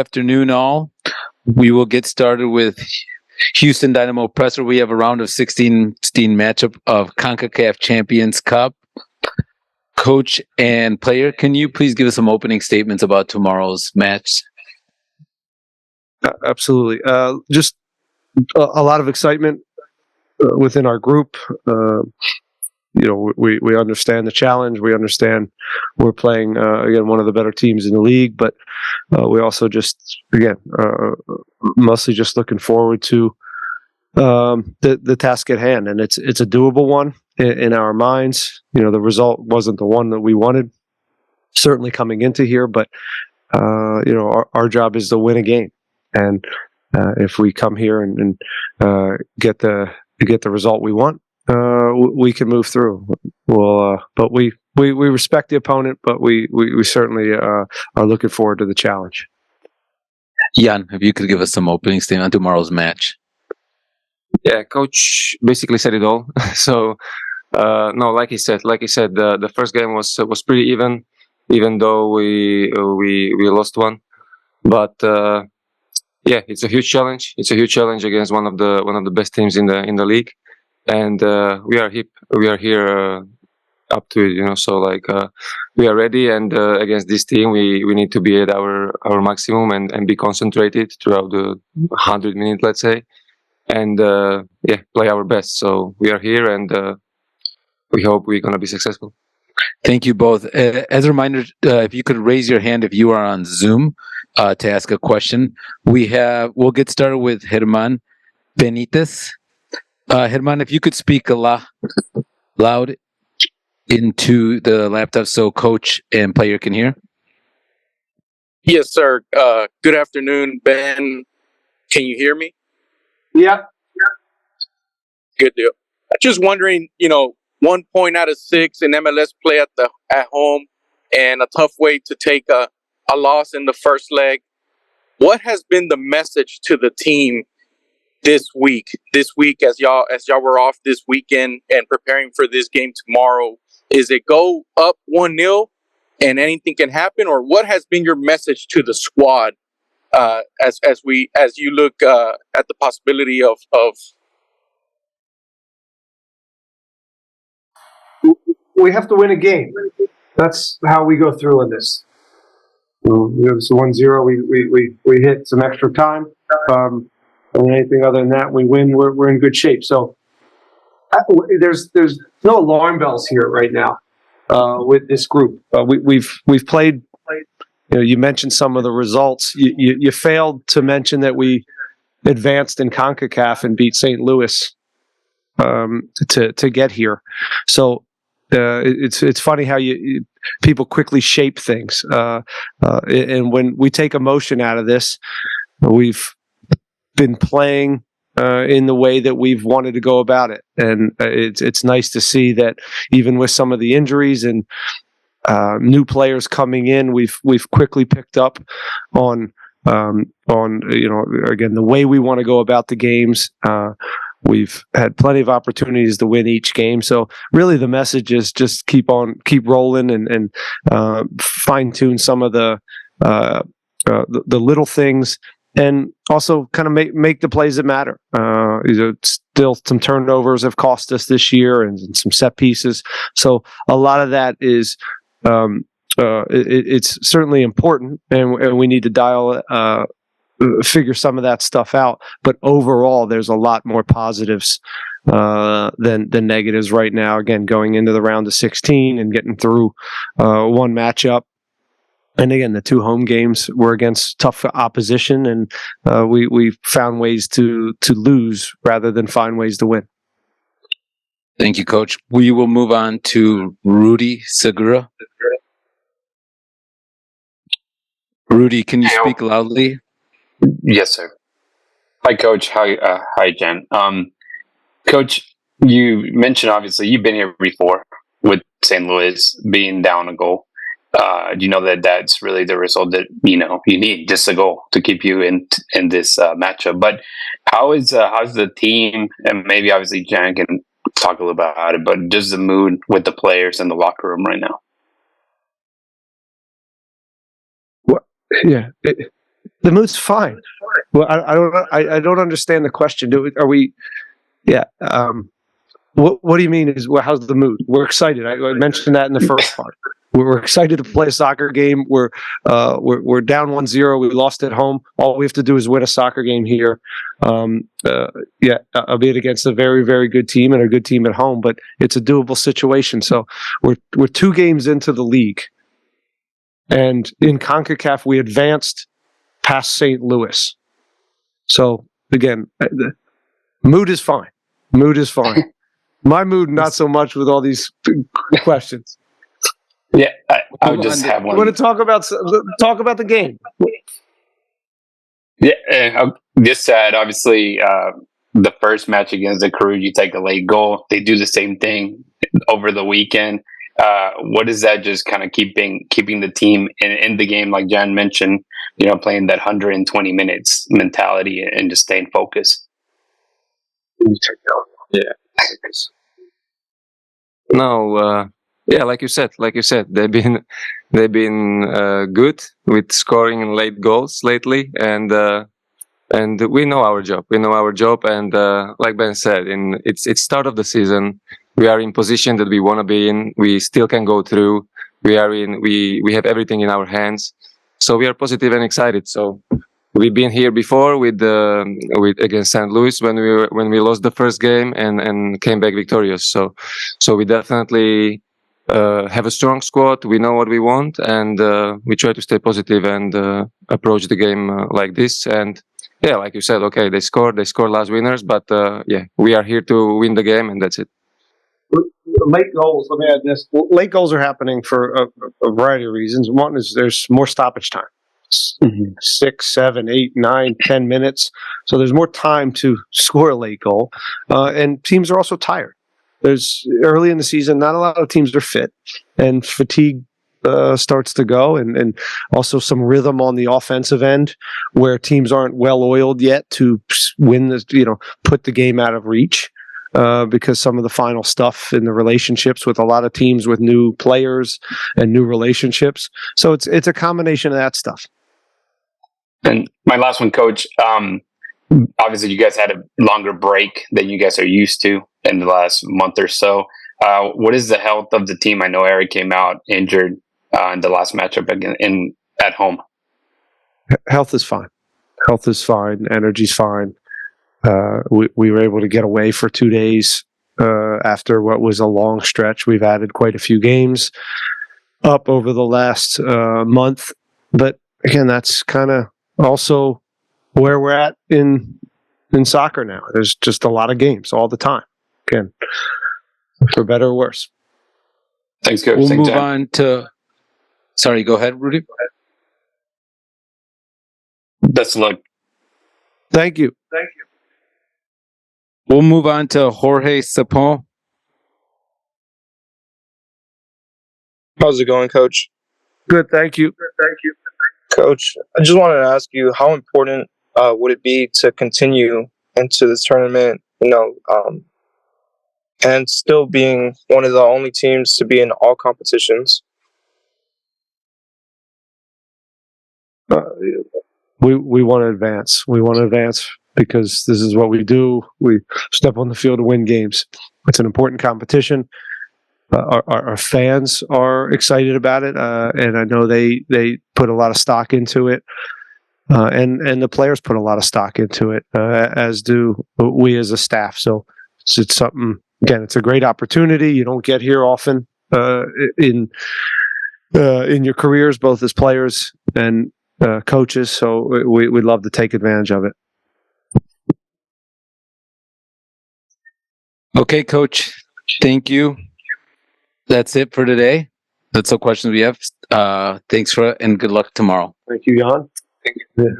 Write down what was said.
Afternoon, all. We will get started with Houston Dynamo presser. We have a round of 16 matchup of CONCACAF Champions Cup. Coach and player, can you please give us some opening statements about tomorrow's match? Absolutely. Just a lot of excitement within our group. We understand the challenge. We understand we're playing, again, one of the better teams in the league, but we also mostly just looking forward to the task at hand. And it's a doable one in our minds. The result wasn't the one that we wanted, certainly coming into here, but, our job is to win a game. And if we come here and get the result we want, we can move through. But we respect the opponent, but we certainly are looking forward to the challenge. Ján, if you could give us some opening statement on tomorrow's match. Yeah, coach basically said it all. So no, like he said, the first game was pretty even though we lost one. But yeah, it's a huge challenge. It's a huge challenge against one of the best teams in the league. And we are here up to it, so we are ready, and against this team we need to be at our maximum and be concentrated throughout the 100 minutes, let's say, and play our best. So we are here, and we hope we're going to be successful. Thank you both. As a reminder, if you could raise your hand if you are on Zoom to ask a question. We'll get started with Germán Benitez. Germán, if you could speak loud into the laptop so coach and player can hear. Yes, sir. Good afternoon, Ben. Can you hear me? Yeah. Good deal. I'm just wondering, 1 point out of 6 in MLS play at home, and a tough way to take a loss in the first leg. What has been the message to the team this week as y'all were off this weekend and preparing for this game tomorrow? Is it go up 1-0 and anything can happen, or what has been your message to the squad as you look at the possibility of we have to win a game. That's how we go through in this. It's 1-0. We hit some extra time. And anything other than that, we win. We're in good shape. So there's no alarm bells here right now with this group. We've played. You mentioned some of the results. You failed to mention that we advanced in CONCACAF and beat St. Louis to get here. So it's funny how people quickly shape things. And when we take emotion out of this, we've been playing in the way that we've wanted to go about it, and it's nice to see that even with some of the injuries and new players coming in, we've quickly picked up on again the way we want to go about the games. We've had plenty of opportunities to win each game, so really the message is just keep rolling and fine tune some of the little things. And also kind of make the plays that matter. Still some turnovers have cost us this year and some set pieces. So a lot of that is it's certainly important, and we need to figure some of that stuff out. But overall, there's a lot more positives than negatives right now. Again, going into the round of 16 and getting through one matchup. And again, the 2 home games were against tough opposition, and we found ways to lose rather than find ways to win. Thank you, Coach. We will move on to Rudy Segura. Rudy, can you speak loudly? Yes, sir. Hi, Coach. Hi, Jen. Coach, you mentioned obviously you've been here before with St. Louis being down a goal. You know that's really the result that you need, just a goal to keep you in this matchup. But how's the team, and maybe obviously Jan can talk a little about it, but just the mood with the players in the locker room right now? Well, yeah, The mood's fine. Well, I don't understand the question. Are we? Yeah. What do you mean? How's the mood? We're excited. I mentioned that in the first part. We're excited to play a soccer game. We're down 1-0. We lost at home. All we have to do is win a soccer game here. Albeit against a very, very good team and a good team at home, but it's a doable situation. So we're 2 games into the league, and in CONCACAF we advanced past St. Louis. So again, the mood is fine. Mood is fine. My mood, not so much with all these questions. Yeah, I would just have one. You want to talk about the game? Yeah, this side, obviously, the first match against the Crew, you take a late goal. They do the same thing over the weekend. What is that just kind of keeping the team in the game, like Ján mentioned, playing that 120 minutes mentality and just staying focused? Yeah. No, like you said, they've been good with scoring late goals lately, and we know our job. And like Ben said, it's start of the season. We are in position that we want to be in. We still can go through. We have everything in our hands, so we are positive and excited. So we've been here before with against St. Louis when we lost the first game and came back victorious. So we definitely have a strong squad. We know what we want, and we try to stay positive and approach the game like this. And yeah, like you said, okay, they scored last winners, but we are here to win the game, and that's it. Late goals. Let me add this. Late goals are happening for a variety of reasons. One is there's more stoppage time. 6, 7, 8, 9, 10 minutes. So there's more time to score a late goal. And teams are also tired. There's early in the season, not a lot of teams are fit, and fatigue starts to go, and also some rhythm on the offensive end where teams aren't well oiled yet to win put the game out of reach. Because some of the final stuff in the relationships with a lot of teams with new players and new relationships. So it's a combination of that stuff. And my last one, Coach, obviously you guys had a longer break than you guys are used to in the last month or so. What is the health of the team? I know Eric came out injured in the last matchup at home. Health is fine. Energy's fine. We were able to get away for 2 days after what was a long stretch. We've added quite a few games up over the last month. But again, that's kind of also where we're at in soccer now. There's just a lot of games all the time. Again, for better or worse. Thanks, Coach. We'll move on to... Sorry, go ahead, Rudy. Best of luck. Thank you. We'll move on to Jorge Sapon. How's it going, Coach? Good, thank you. Coach, I just wanted to ask you, how important would it be to continue into this tournament, and still being one of the only teams to be in all competitions? We want to advance. We want to advance because this is what we do. We step on the field to win games. It's an important competition. Our fans are excited about it, and I know they put a lot of stock into it, and the players put a lot of stock into it, as do we as a staff. So it's something. Again, it's a great opportunity. You don't get here often in your careers, both as players and coaches. So we'd love to take advantage of it. Okay, Coach. Thank you. That's it for today. That's all questions we have. Thanks and good luck tomorrow. Thank you, Ján. Thank you.